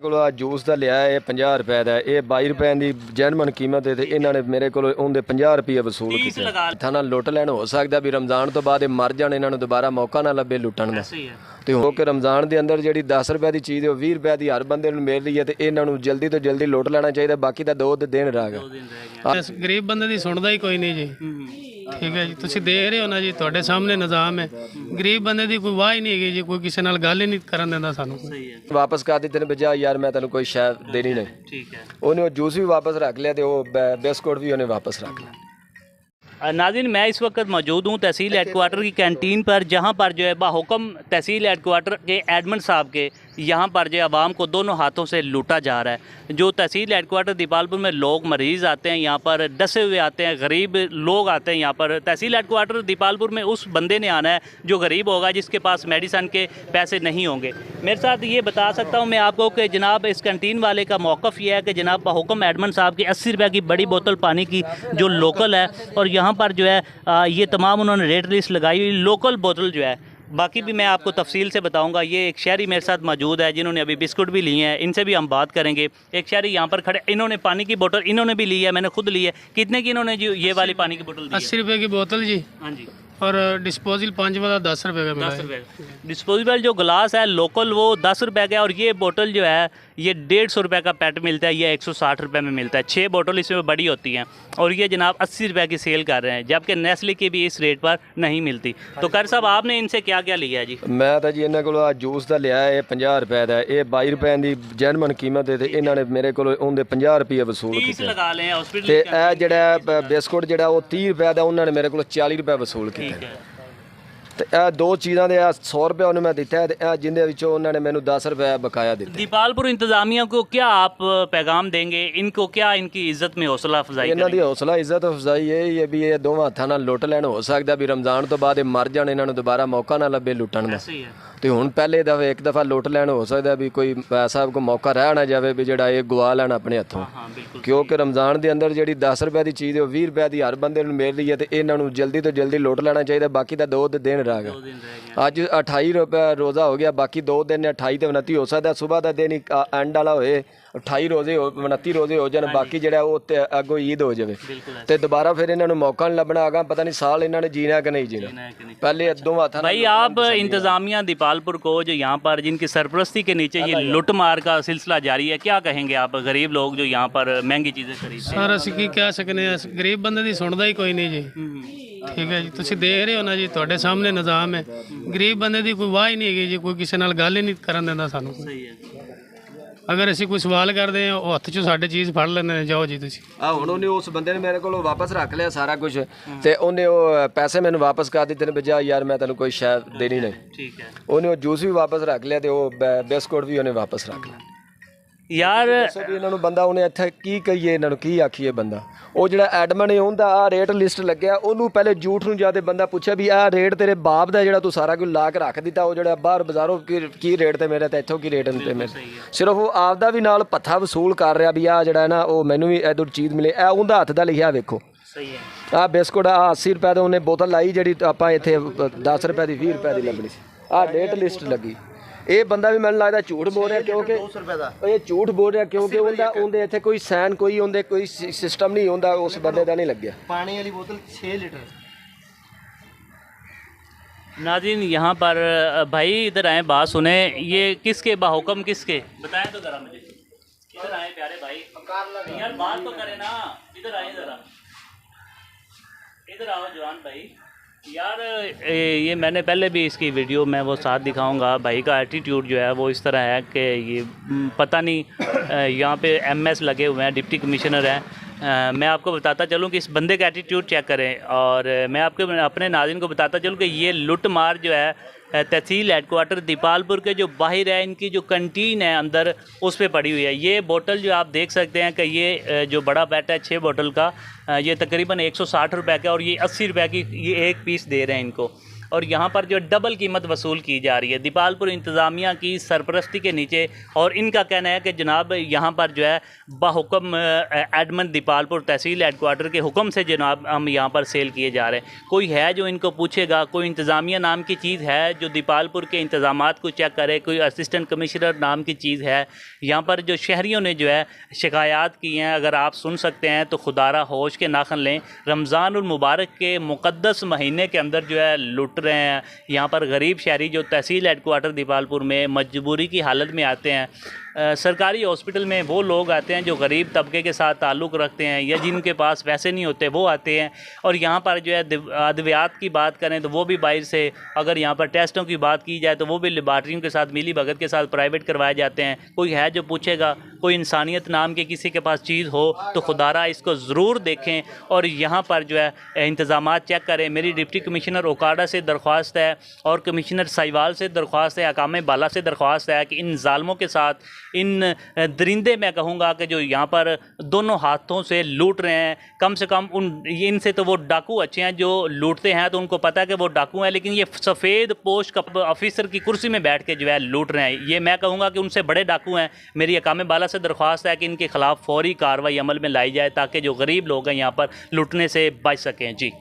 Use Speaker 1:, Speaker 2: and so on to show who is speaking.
Speaker 1: ਕੋਲ ਆ ਜੂਸ ਦਾ ਲਿਆ ਇਹ 50 ਰੁਪਏ ਦਾ, ਇਹ 22 ਰੁਪਏ ਦੀ ਜੈਨੂਇਨ ਕੀਮਤ ਹੈ ਤੇ ਇਹਨਾਂ ਨੇ ਮੇਰੇ ਕੋਲ ਉਹਦੇ 50 ਰੁਪਏ ਵਸੂਲ ਕੀਤੇ। ਥਾਣਾ ਲੁੱਟ ਲੈਣ ਹੋ ਸਕਦਾ ਵੀ ਰਮਜ਼ਾਨ ਤੋਂ ਬਾਅਦ ਇਹ ਮਰ ਜਾਣ, ਇਹਨਾਂ ਨੂੰ ਦੁਬਾਰਾ ਮੌਕਾ ਨਾ ਲੱਭੇ ਲੁੱਟਣ ਦਾ। ਤੇ ਹੋ ਕੇ ਰਮਜ਼ਾਨ ਦੇ ਅੰਦਰ ਜਿਹੜੀ 10 ਰੁਪਏ ਦੀ ਚੀਜ਼ ਉਹ 20 ਰੁਪਏ ਦੀ ਹਰ ਬੰਦੇ ਨੂੰ ਮਿਲ ਰਹੀ ਹੈ ਤੇ ਇਹਨਾਂ ਨੂੰ ਜਲਦੀ ਤੋਂ ਜਲਦੀ ਲੁੱਟ ਲੈਣਾ ਚਾਹੀਦਾ। ਬਾਕੀ ਤਾਂ 2 ਦਿਨ ਰਹਿ ਗਏ।
Speaker 2: ਇਸ ਗਰੀਬ ਬੰਦੇ ਦੀ ਸੁਣਦਾ ਹੀ ਕੋਈ ਨਹੀਂ ਜੀ। ਠੀਕ ਹੈ ਜੀ, ਤੁਸੀਂ ਦੇਖ ਰਹੇ ਹੋ ਨਾ ਜੀ, ਤੁਹਾਡੇ ਸਾਹਮਣੇ ਨਿਜ਼ਾਮ ਹੈ। ਗਰੀਬ ਬੰਦੇ ਦੀ ਕੋਈ ਵਾਹ ਹੀ ਨਹੀਂ ਹੈਗੀ ਜੀ, ਕੋਈ ਕਿਸੇ ਨਾਲ ਗੱਲ ਹੀ ਨਹੀਂ ਕਰਨ ਦਿੰਦਾ ਸਾਨੂੰ।
Speaker 1: ਵਾਪਸ ਕਰ ਦਿੱਤੇ ਨੇ ਬਜਾ ਯਾਰ ਮੈਂ ਤੈਨੂੰ ਕੋਈ ਸ਼ੈ ਦੇਣੀ ਨਹੀਂ।
Speaker 3: ठीक है
Speaker 1: ਉਹਨੇ ਉਹ ਜੂਸ ਵੀ ਵਾਪਸ ਰੱਖ ਲਿਆ ਤੇ ਉਹ ਬਿਸਕੁਟ ਵੀ ਉਹਨੇ ਵਾਪਸ ਰੱਖ ਲਿਆ।
Speaker 3: नाज़रीन, मैं इस वक्त मौजूद हूँ तहसील हेडकोार्टर की कैंटीन पर, जहाँ पर जो है बाहुक्म तहसील हेडकोार्टर के एडमिन साहब के यहाँ पर जो आवाम को दोनों हाथों से लूटा जा रहा है। जो तहसील हेडकोार्टर दीपालपुर में लोग मरीज़ आते हैं, यहाँ पर डसे हुए आते हैं, गरीब लोग आते हैं यहाँ पर। तहसील हेडकोार्टर दीपालपुर में उस बंदे ने आना है जो गरीब होगा, जिसके पास मेडिसन के पैसे नहीं होंगे। मेरे साथ ये बता सकता हूँ मैं आपको कि जनाब इस कैंटीन वाले का मौक़िफ़ ये है कि जनाब बाहुक्म एडमिन साहब की 80 रुपये की बड़ी बोतल पानी की जो लोकल है, और यहाँ पर जो है ये तमाम उन्होंने रेट लिस्ट लगाई हुई लोकल बोतल जो है। बाकी भी मैं आपको तफसील से बताऊंगा। ये एक शहरी मेरे साथ मौजूद है जिन्होंने अभी बिस्कुट भी लिए हैं, इनसे भी हम बात करेंगे। एक शहरी यहाँ पर खड़े, इन्होंने पानी की बोतल इन्होंने भी ली है, मैंने खुद ली है। कितने की इन्होंने जी ये वाली पानी की बोतल दी है?
Speaker 2: 80 रुपये की बोतल जी।
Speaker 3: हाँ जी।
Speaker 2: और डिस्पोजल 5 वाला 10 रुपये का मिला
Speaker 3: 10
Speaker 2: है।
Speaker 3: रुपये डिस्पोजेबल जो गिलास है लोकल वो 10 रुपये का है, और ये बोतल जो है ये 150 रुपये का पैट मिलता है, ये 160 रुपये में मिलता है। 6 बोतल इसमें बड़ी होती हैं, और ये जनाब 80 रुपये की सेल कर रहे हैं, जबकि नेस्ले की भी इस रेट पर नहीं मिलती। तो कर साहब आपने इनसे क्या क्या लिया है जी?
Speaker 1: ਮੈਂ ਤਾਂ ਜੀ ਇਹਨਾਂ ਕੋਲੋਂ ਆ ਜੂਸ ਦਾ ਲਿਆ ਇਹ 50 ਰੁਪਏ ਦਾ, ਇਹ 22 ਰੁਪਏ ਦੀ ਜੈਨੂਇਨ ਕੀਮਤ ਹੈ ਤੇ ਇਹਨਾਂ ਨੇ ਮੇਰੇ ਕੋਲ ਉਹਦੇ 50 ਰੁਪਏ ਵਸੂਲ
Speaker 3: 30
Speaker 1: ਕੀਤੇ।
Speaker 3: लगा लें हॉस्पिटल
Speaker 1: ਤੇ ਇਹ ਜਿਹੜਾ ਬਿਸਕੁਟ ਜਿਹੜਾ ਉਹ 30 ਰੁਪਏ ਦਾ, ਉਹਨਾਂ ਨੇ ਮੇਰੇ ਕੋਲ 40 ਰੁਪਏ ਵਸੂਲ ਕੀਤੇ। ਤੇ ਇਹ ਦੋ ਚੀਜ਼ਾਂ ਦੇ 100 ਰੁਪਏ ਉਹਨੇ ਮੈਂ ਦਿੱਤਾ ਤੇ ਇਹ ਜਿੰਦੇ ਵਿੱਚੋਂ ਉਹਨਾਂ ਨੇ ਮੈਨੂੰ 10 ਰੁਪਏ ਬਕਾਇਆ ਦਿੱਤੇ।
Speaker 3: दीपालपुर इंतजामिया को क्या आप पैगाम देंगे? इनको क्या इनकी इज्जत में हौसला अफजाई
Speaker 1: ਇਹਨਾਂ
Speaker 3: करेंगे?
Speaker 1: ਦੀ ਹੌਸਲਾ ਇੱਜ਼ਤ ਅਫਜ਼ਾਈ ਇਹ ਹੈ ਵੀ ਇਹ ਦੋਵਾਂ ਹੱਥਾਂ ਨਾਲ ਲੁੱਟ ਲੈਣ। ਹੋ ਸਕਦਾ ਵੀ ਰਮਜ਼ਾਨ ਤੋਂ ਬਾਅਦ ਇਹ ਮਰ ਜਾਣ, ਇਹਨਾਂ ਨੂੰ ਦੁਬਾਰਾ ਮੌਕਾ ਨਾ ਲੱਭੇ ਲੁੱਟਣ ਦਾ।
Speaker 3: सही है।
Speaker 1: ਤੇ ਹੁਣ ਪਹਿਲੇ ਦਫਾ ਇੱਕ ਦਫਾ ਲੁੱਟ ਲੈਣ, ਹੋ ਸਕਦਾ ਵੀ ਕੋਈ ਐਸਾ ਕੋ ਮੌਕਾ ਰਹਿ ਨਾ ਜਾਵੇ ਵੀ ਜਿਹੜਾ ਇਹ ਗਵਾ ਲੈਣ ਆਪਣੇ ਹੱਥੋਂ।
Speaker 3: हाँ बिल्कुल।
Speaker 1: ਕਿਉਂਕਿ ਰਮਜ਼ਾਨ ਦੇ ਅੰਦਰ ਜਿਹੜੀ 10 ਰੁਪਏ ਦੀ ਚੀਜ਼ ਹੈ ਉਹ 20 ਰੁਪਏ ਦੀ ਹਰ ਬੰਦੇ ਨੂੰ ਮਿਲ ਰਹੀ ਹੈ ਤੇ ਇਹਨਾਂ ਨੂੰ ਜਲਦੀ ਤੋਂ ਜਲਦੀ ਲੁੱਟ ਲੈਣਾ ਚਾਹੀਦਾ। ਬਾਕੀ ਤਾਂ 2 ਦਿਨ ਰਹਿ ਗਏ।
Speaker 3: 2 दिन रह गए।
Speaker 1: ਅੱਜ 28 ਰੁਪਏ ਰੋਜ਼ਾ ਹੋ ਗਿਆ, ਬਾਕੀ 2 ਦਿਨ 28 ਤੇ 29 ਹੋ ਸਕਦਾ ਸਵੇਰ ਦਾ ਦਿਨ ਐਂਡ ਵਾਲਾ ਹੋਏ, 28 ਰੋਜ਼ੇ 29 ਰੋਜ਼ੇ ਹੋ ਜਾਣ, ਬਾਕੀ ਜਿਹੜਾ ਉਹ ਤੇ ਅੱਗੋਂ ਈਦ ਹੋ ਜਾਵੇ ਤੇ ਦੁਬਾਰਾ ਫਿਰ ਇਹਨਾਂ ਨੂੰ ਮੌਕਾ ਨਹੀਂ ਲੱਭਣਾ। ਆਗਾ ਪਤਾ नहीं साल इन्होंने जीना कि नहीं जीना। पहले दो हाथ
Speaker 3: भाई आप इंतजामिया दीपालपुर को जो यहाँ पर जिनकी सरपरस्ती के नीचे ये लुट मार का सिलसिला जारी है, क्या कहेंगे आप? गरीब लोग जो यहाँ पर महंगी चीज़ें खरीदते हैं।
Speaker 2: ਸਰ ਅਸੀਂ ਕੀ ਕਹਿ ਸਕਨੇ ਆ, ਗਰੀਬ ਬੰਦੇ ਦੀ ਸੁਣਦਾ ਹੀ ਕੋਈ ਨਹੀਂ ਜੀ। ਠੀਕ ਹੈ ਜੀ, ਤੁਸੀਂ ਦੇਖ ਰਹੇ ਹੋ ਨਾ ਜੀ, ਤੁਹਾਡੇ ਸਾਹਮਣੇ ਨਿਜ਼ਾਮ ਹੈ। ਗਰੀਬ ਬੰਦੇ ਦੀ ਕੋਈ ਵਾਹ ਹੀ ਨਹੀਂ ਹੈਗੀ ਜੀ, ਕੋਈ ਕਿਸੇ ਨਾਲ ਗੱਲ ਹੀ ਨਹੀਂ ਕਰਨ ਦਿੰਦਾ ਸਾਨੂੰ।
Speaker 3: सही है।
Speaker 2: ਅਗਰ ਅਸੀਂ ਕੋਈ ਸਵਾਲ ਕਰਦੇ ਹਾਂ ਉਹ ਹੱਥ 'ਚੋਂ ਸਾਡੇ ਚੀਜ਼ ਫੜ ਲੈਂਦੇ ਨੇ, ਜਾਓ ਜੀ ਤੁਸੀਂ।
Speaker 1: ਆ ਹੁਣ ਉਹਨੇ ਉਸ ਬੰਦੇ ਨੇ ਮੇਰੇ ਕੋਲੋਂ ਵਾਪਸ ਰੱਖ ਲਿਆ ਸਾਰਾ ਕੁਝ ਤੇ ਉਹਨੇ ਉਹ ਪੈਸੇ ਮੈਨੂੰ ਵਾਪਸ ਕਰ ਦਿੱਤੇ ਨੇ ਬਜਾ ਯਾਰ ਮੈਂ ਤੈਨੂੰ ਕੋਈ ਸ਼ੈ ਦੇਣੀ ਨਹੀਂ।
Speaker 3: ठीक है
Speaker 1: ਉਹਨੇ ਉਹ ਜੂਸ ਵੀ ਵਾਪਸ ਰੱਖ ਲਿਆ ਤੇ ਉਹ ਬਿਸਕੁਟ ਵੀ ਉਹਨੇ ਵਾਪਸ ਰੱਖ ਲਿਆ।
Speaker 3: यार
Speaker 1: ਦੱਸੋ ਵੀ ਇਹਨਾਂ ਨੂੰ ਬੰਦਾ ਉਹਨੇ ਇੱਥੇ ਕੀ ਕਹੀਏ, ਇਹਨਾਂ ਨੂੰ ਕੀ ਆਖੀਏ ਬੰਦਾ। ਉਹ ਜਿਹੜਾ ਐਡਮਨ ਹੈ ਉਹਦਾ ਆ ਰੇਟ ਲਿਸਟ ਲੱਗਿਆ, ਉਹਨੂੰ ਪਹਿਲੇ ਝੂਠ ਨੂੰ ਜਾ ਕੇ ਬੰਦਾ ਪੁੱਛਿਆ ਵੀ ਆਹ ਰੇਟ ਤੇਰੇ ਬਾਪ ਦਾ ਜਿਹੜਾ ਤੂੰ ਸਾਰਾ ਕੁਝ ਲਾ ਕੇ ਰੱਖ ਦਿੱਤਾ, ਉਹ ਜਿਹੜਾ ਬਾਹਰ ਬਾਜ਼ਾਰੋਂ ਕੀ ਰੇਟ ਤੇ ਮੇਰੇ ਤੇ ਇੱਥੋਂ ਕੀ ਰੇਟ ਤੇ ਮੇਰੇ। ਸਿਰਫ ਉਹ ਆਪਦਾ ਵੀ ਨਾਲ ਪੱਥਾ ਵਸੂਲ ਕਰ ਰਿਹਾ ਵੀ ਆਹ ਜਿਹੜਾ ਨਾ ਉਹ ਮੈਨੂੰ ਵੀ ਇੱਧਰ ਚੀਜ਼ ਮਿਲੇ। ਇਹ ਉਹਦਾ ਹੱਥ ਦਾ ਲਿਖਿਆ ਵੇਖੋ।
Speaker 3: सही है।
Speaker 1: ਆਹ ਬਿਸਕੁਟ ਆ 80 ਰੁਪਏ ਦਾ ਉਹਨੇ ਬੋਤਲ ਲਾਈ, ਜਿਹੜੀ ਆਪਾਂ ਇੱਥੇ 10 ਰੁਪਏ ਦੀ 20 ਰੁਪਏ ਦੀ ਲੱਭਣੀ ਸੀ। ਆਹ ਰੇਟ ਲਿਸਟ ਲੱਗੀ। ਇਹ ਬੰਦਾ ਵੀ ਮੈਨੂੰ ਲੱਗਦਾ ਝੂਠ ਬੋਲ ਰਿਹਾ, ਕਿਉਂਕਿ ਇਹ ਝੂਠ ਬੋਲ ਰਿਹਾ ਕਿਉਂਕਿ ਉਹਦੇ ਇੱਥੇ ਕੋਈ ਸਾਈਨ ਕੋਈ ਉਹਦੇ ਕੋਈ ਸਿਸਟਮ ਨਹੀਂ ਹੁੰਦਾ, ਉਸ ਬੰਦੇ ਦਾ ਨਹੀਂ ਲੱਗਿਆ।
Speaker 4: पानी वाली बोतल 6 लीटर।
Speaker 3: नाज़रीन यहाँ पर भाई इधर आए, बात सुने। ये किसके बाहुक्म किसके बताएं तो ज़रा मुझे। इधर आए प्यारे भाई, यार बात तो करें ना। इधर आए ज़रा, इधर आओ जवान भाई। यार ये मैंने पहले भी इसकी वीडियो में वो साथ दिखाऊंगा। भाई का एटीट्यूड जो है वो इस तरह है कि ये पता नहीं यहाँ पे एमएस लगे हुए हैं, डिप्टी कमिश्नर हैं। मैं आपको बताता चलूँ कि इस बंदे का एटीट्यूड चेक करें, और मैं आपके अपने नाज़रीन को बताता चलूँ कि ये लुट मार जो है तहसील हेडकोार्टर दीपालपुर के जो बाहर है, इनकी जो कंटीन है अंदर उस पर पड़ी हुई है। ये बोतल जो आप देख सकते हैं कि ये जो बड़ा पैट है 6 बोतल का, ये तकरीबन 160 रुपये का, और ये 80 रुपये की ये एक पीस दे रहे हैं इनको। और यहाँ पर जो डबल कीमत वसूल की जा रही है दीपालपुर इंतज़ामिया की सरपरस्ती के नीचे। और इनका कहना है कि जनाब यहाँ पर जो है बाहुक्म एडमन दीपालपुर तहसील हेडक्वार्टर के हुक्म से जनाब हम यहाँ पर सेल किए जा रहे हैं। कोई है जो इनको पूछेगा? कोई इंतज़ामिया नाम की चीज़ है जो दीपालपुर के इंतज़ामात को चेक करे? कोई असिस्टेंट कमिश्नर नाम की चीज़ है? यहाँ पर जो शहरियों ने जो है शिकायत की हैं, अगर आप सुन सकते हैं तो खुदारा होश के नाखन लें। रमज़ानुल मुबारक के मुक़द्दस महीने के अंदर जो है लुट रहे हैं यहाँ पर गरीब शहरी जो तहसील हेडक्वार्टर दीपालपुर में मजबूरी की हालत में आते हैं। सरकारी हॉस्पिटल में वो लोग आते हैं जो गरीब तबके के साथ ताल्लुक़ रखते हैं या जिनके पास पैसे नहीं होते वो आते हैं। और यहाँ पर जो है अद्वियात की बात करें तो वो भी बाहर से, अगर यहाँ पर टेस्टों की बात की जाए तो वो भी लेबार्ट्रियों के साथ मिली भगत के साथ प्राइवेट करवाए जाते हैं। कोई है जो पूछेगा? कोई इंसानियत नाम के किसी के पास चीज़ हो तो खुदारा इसको ज़रूर देखें और यहाँ पर जो है इंतज़ामात चेक करें। मेरी डिप्टी कमिश्नर ओकाडा से दरख्वास्त है और कमिश्नर साहिवाल से दरख्वास्त है, हकाम बाला से दरख्वास्त है कि इन ज़ालमों के साथ, इन दरिंदे मैं कहूँगा कि जो यहाँ पर दोनों हाथों से लूट रहे हैं, कम से कम इनसे तो वो डाकू अच्छे हैं जो लूटते हैं तो उनको पता है कि वो डाकू हैं, लेकिन ये सफ़ेद पोश ऑफिसर की कुर्सी में बैठ के जो है लूट रहे हैं। ये मैं कहूँगा कि उनसे बड़े डाकू हैं। मेरी हकाम बाला से दरख्वास्त है कि इनके ख़िलाफ़ फौरी कार्रवाई अमल में लाई जाए ताकि जो गरीब लोग हैं यहाँ पर लूटने से बच सकें। जी।